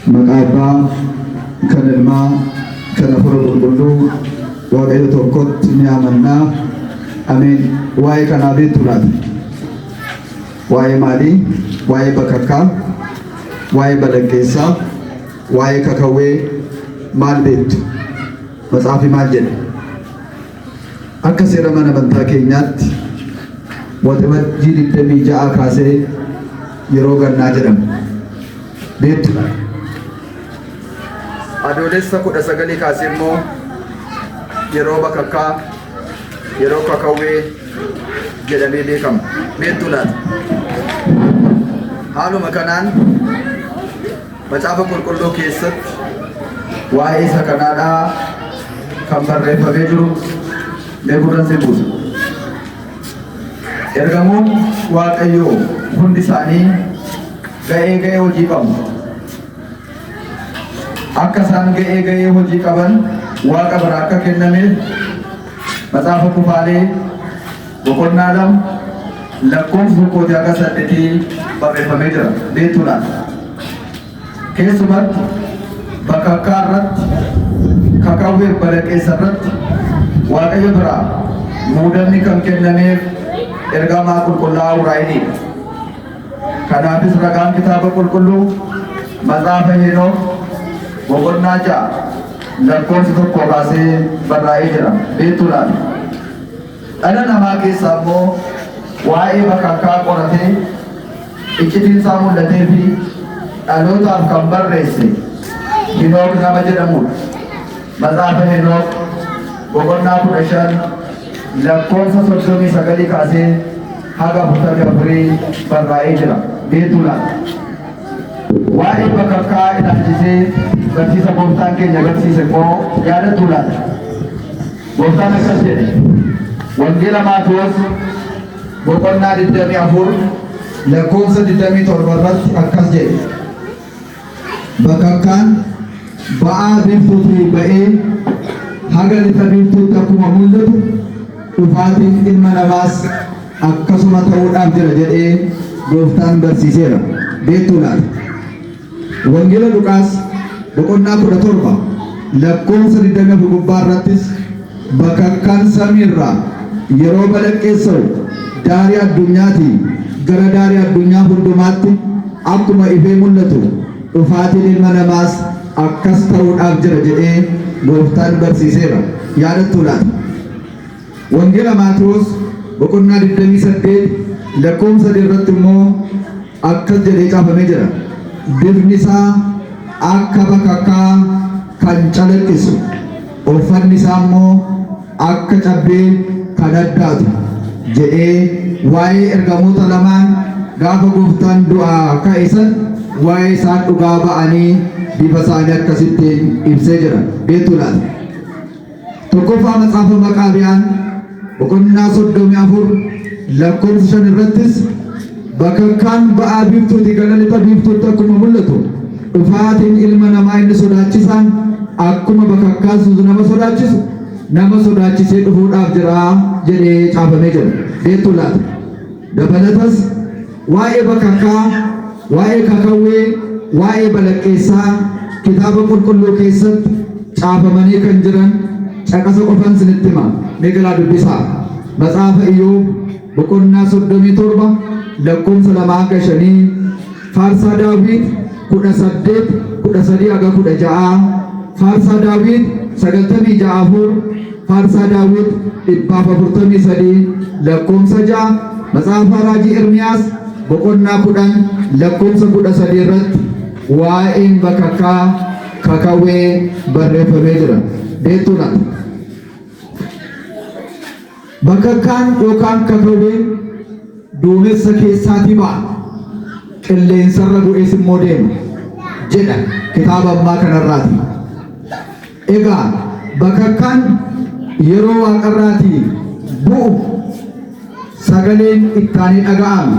Maqaabaa kan ilmaa kan afur qulqulluu waaqayyo tokkotti ni amannaa. Ameen. Waa'ee kanaa beektu laata? Waa'ee maalii? Waa'ee bakakkaa, waa'ee balaqqeessaa, waa'ee kakawwee maal beektu? Matsaafi maal jedha? Akka seera mana amantaa keenyaatti waxabajjii 26 kaasee yeroo gannaa jedhama. Beektu? Adoolessa 19 kaasee immoo yeroo bakakkaa, yeroo kakawwee jedhamee beekama. Beektu laata? Haaluma kanaan macaafa qulqulluu keessatti waa'ee isa kanaadhaa kan barreeffamee jiru mee gurran si buusa. Ergamoon Waaqayyoo hundi isaanii ga'ee hojii qabu. Akka isaan ga'ee hojii qaban Waaqa biraa akka kennameef macaafa Kufaalee boqonnaa 2 lakkoofsa 1-8 barreeffamee jira. Beektu laata? Keessumatti bakakkaa irratti, kakawwee balaqqeessa irratti Waaqayyo biraa muudamni kan kennameef ergamaa qulqullaa'aa Uraa'eliidha. Kanaafis ragaan kitaaba qulqulluu macaafa Henook boqonnaa 6 lakkoofsa 1 kaasee barraa'ee jira. Beektu laata? Dhala namaa keessaa immoo waa'ee bakakkaa qoratee icciitinsaa mul'atee fi dhalootaaf kan barreesse Henook nama jedhamudha. Macaafa Henook boqonnaa 15 lakkoofsa 39 kaasee haga 44 barraa'ee jira. Beektu laata? Waa'ee bakakkaa ilaalchisee barsiisa gooftaan keenya barsiise immoo yaadattu laata? Gooftaan akkas jedhe wangeela Maatewos boqonnaa 24 lakkoofsa 27 irratti akkas jedhe bakakkaan ba'aa biiftuutii ba'ee haga lixa biiftuutti akkuma mul'atu dhufaatiin ilma namaas akkasuma ta'uudhaaf jira jedhee gooftaan barsiiseera. Beektu laata? Wangeela Luqaas boqonnaa 17 lakkoofsa 24 gubbaa irrattis bakakkaan samiirraa yeroo balaqqeessa'u daarii addunyaatii gara daarii addunyaa hundumaatti akkuma ifee mul'atu dhufaatiin ilma namaas akkas ta'uudhaaf jira jedhee gooftaan barsiiseera. Yaadattu laata? Wangeela Maatewos boqonnaa 28 lakkoofsa 3 irratti immoo akkas jedhee caafamee jira. Bifni isaa akka bakakkaa kan calaqqisu, uffanni isaa immoo akka cabbee kan addaatu jedhee waa'ee ergamoota lamaan gaafa gooftaan du'aa ka'e san waa'ee isaan dhugaa ba'anii bifa isaanii akkasitti ibsee jira. Beektu laata? Tokkoffaa macaafa Maqaabiyaan boqonnaa 34 lakkoofsa 5 irrattis bakakkaan ba'aa biiftuutii gara lixa biiftuutti akkuma mul'atu dhufaatiin ilma namaa inni sodaachisaan akkuma bakakkaan nama sodaachisu nama sodaachisee dhufuudhaaf jira jedhee caafamee jira. Beektu laata? Dabalatas waa'ee bakakkaa, waa'ee kakawwee, waa'ee balaqqeessaa kitaaba qulqulluu keessatti caafamanii kan jiran caqasa qofan isinitti hima. Meeqalaa dubbisaa. Macaafa Iyyoob boqonnaa 37 lakkoofsa 2-5, Faarsaa Daawit 18-13-16, Faarsaa Daawit 96, Faarsaa Daawit 143 lakkoofsa 6, Macaafa Raajii Ermiyaas boqonnaa 10 lakkoofsa 13 irratti waa'een bakakkaa, kakawwee barreeffamee jira. Beektu laata? Bakakkaan yookaan kakawween duumessa keessaatii ba'a, qilleensarra bu'ees immoo deema jedha kitaaba ammaa kanarraati. Egaa bakakkaan yeroo waaqarraatii bu'u sagaleen ittaanii dhaga'ame,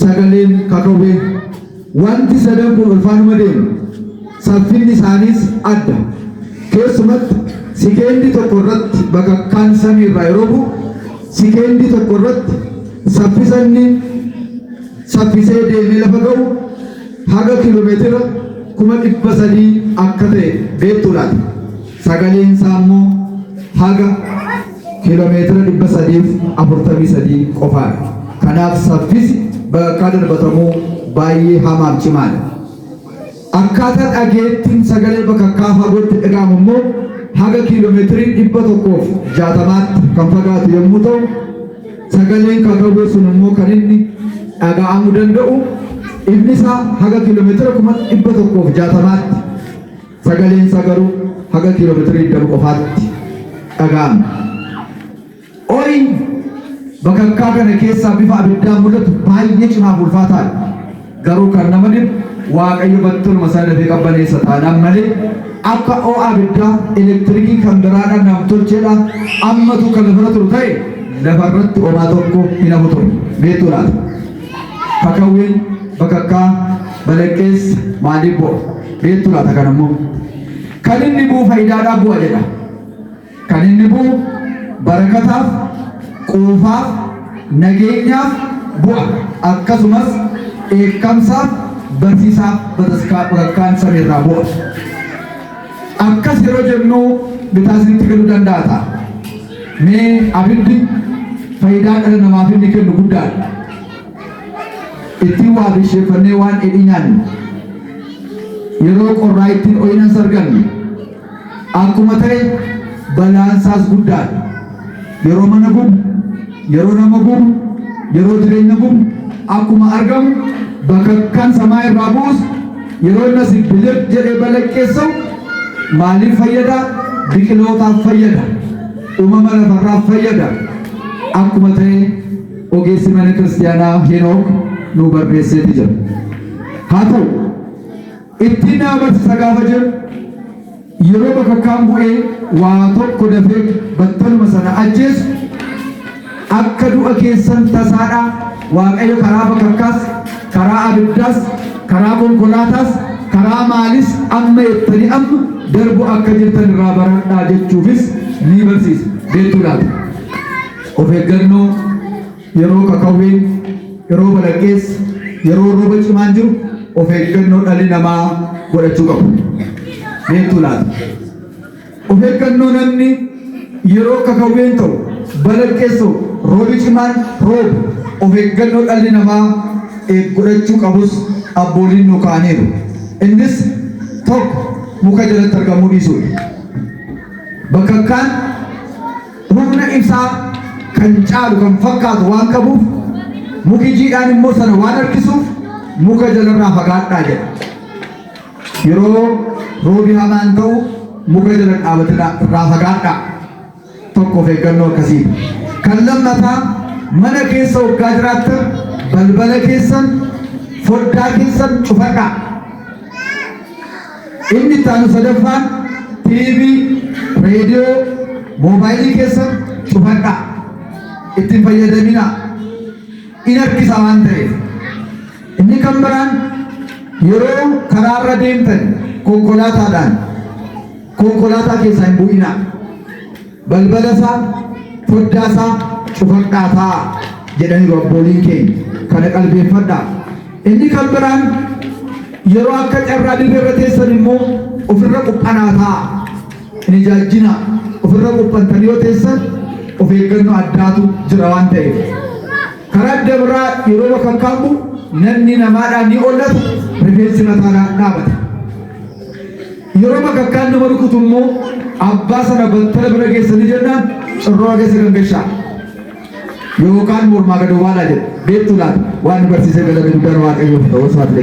sagaleen kakawwee, wanti sadan kun ulfaanuma deema. Saffinni isaaniis adda. Keessumatti sikeendii tokko irratti bakakkaan samiirraa yeroo bu'u sikeendii tokko irratti saffisanni saffisee deemee lafa ga'u haga kiiloomeetira kuma dhibba sadii akka ta'e beektuu laata. Sagaleen isaa immoo haga kiiloomeetira 343 qofaadha. Kanaaf saffisi bakka darbatamuu baay'ee hamaaf cimaadha. Akkaataa dhageettiin sagalee bakakkaa fagootti dhagahamu immoo haga kiiloomeetirii 160tti kan fagaatu yommuu ta'u, sagaleen kakawwee sun immoo kan inni dhaga'amuu danda'u ifni isaa haga kiiloomeetira 160tti, sagaleen isaa garuu haga kiiloomeetirii 20 qofaatti dhaga'ama. Horiin bakakkaa kana keessaa bifa abiddaan mul'atu baay'ee cimaa ulfaataadha. Garuu kan nama dhibu Waaqayyo battaluma isaa dafee qabbaneessa taanaan malee akka ho'a abiddaa elektirikii kan biraadhaan nam-tolcheedhaan ammatu kan lafarra turu ta'e lafarratti homaa tokko hin hafu ture. Beektuu laata. Kakawween bakakkaa balaqqeessa maaliif bu'a? Beektuu laata kan ammoo kan inni bu'u faayidaadhaaf bu'a jedha. Kan inni bu'u barakataaf, quufaaf, nageenyaaf bu'a. Akkasumas eekamsaaf, barsiisaaf bakakkaan samiirraa bu'a. Akkas yeroo jennu bitaa isinitti galuu danda'a ta'a. Mee abiddi faayidaa dhala namaaf inni kennu guddaadha. Ittiin waa bisheeffannee waan dheedhii nyaannu, yeroo qorraa ittiin ho'inan sargannu, akkuma ta'e balaansaas guddaadha. Yeroo mana gubu, yeroo nama gubu, yeroo jireenya gubu akkuma argamu bakakkaan samaa irraa bu'us yeroo inni asii bilir jedhee balaqqeessu maaliif fayyada? Biqilootaaf fayyada, uumama lafarraaf fayyada. Akkuma ta'e ogeessi mana kiristaanaa Henook nu barreesseeti jira. Haa ta'u ittiin nama barsiisa gaafa jiru yeroo bakakkaan bu'ee waa tokko dafee battaluma sana ajjeesu akka du'a keessan tasaadhaa Waaqayyo karaa bakakkaas, karaa abiddaas, karaa konkolaataas, karaa maalis amma jettanii amma darbu akka jirtan irraa baradhaa jechuufis ni barsiisa. Beektuu laata. Of eeggannoo yeroo kakawween, yeroo balaqqeessa, yeroo rooba cimaan jiru of eeggannoo dhalli namaa godhachuu qabu. Beektuu laata. Of eeggannoo namni yeroo kakawween ta'u, balaqqeessa, roobi cimaan roobu of eeggannoo dhalli namaa godhachuu qabus abbooliin nu kaaniiru. Innis tokko muka jalatti argamuu dhiisuudha. Bakakkaan humna ibsaa kan caalu kan fakkaatu waan qabuuf muki jiidhaan immoo sana waan harkisuuf muka jalarraa fagaadhaa jedha. Yeroo roobi hamaan ta'u muka jala dhaabatina irraa fagaadhaa. Tokko of eeggannoo akkasiiti. Kan lammataa mana keessa waggaa jiraattan balbala keessan foddaa keessan cufadhaa. Inni ittaanu sadaffaan TV, reediyoo, moobaayilii keessan cufadhaa. Ittiin fayyadaminaa. In harkisa waan ta'eef. Inni kan biraan yeroo karaarra deemtan konkolaataa keessaa hin bu'inaa. Balbala isaa, foddaa isaa cufadhaa ta'a jedhaniiru abbooliin keenya. Kana qalbeeffadhaa. Inni kan biraan yeroo akka carraa dirreerra teessan immoo ofirra quphanaa ta'a. Hin ijaajjina. Ofirra quphantanii yoo teessan of eeggannoo addaatu jira waan ta'eef. Karaa adda biraa yeroo bakakkaan bu'u namni namaadhaan ni ollatu, rifeensi mataadhaan dhaabata. Yeroo bakakkaan nama rukutu immoo abbaa sana battala bira geessanii jennaan cirroo keessa gangashaa. Yookaan mormaa gad obaalaa jedha. Beektuu laata waan barsiisee galata guddaan Waaqayyoof ta'uu isaati.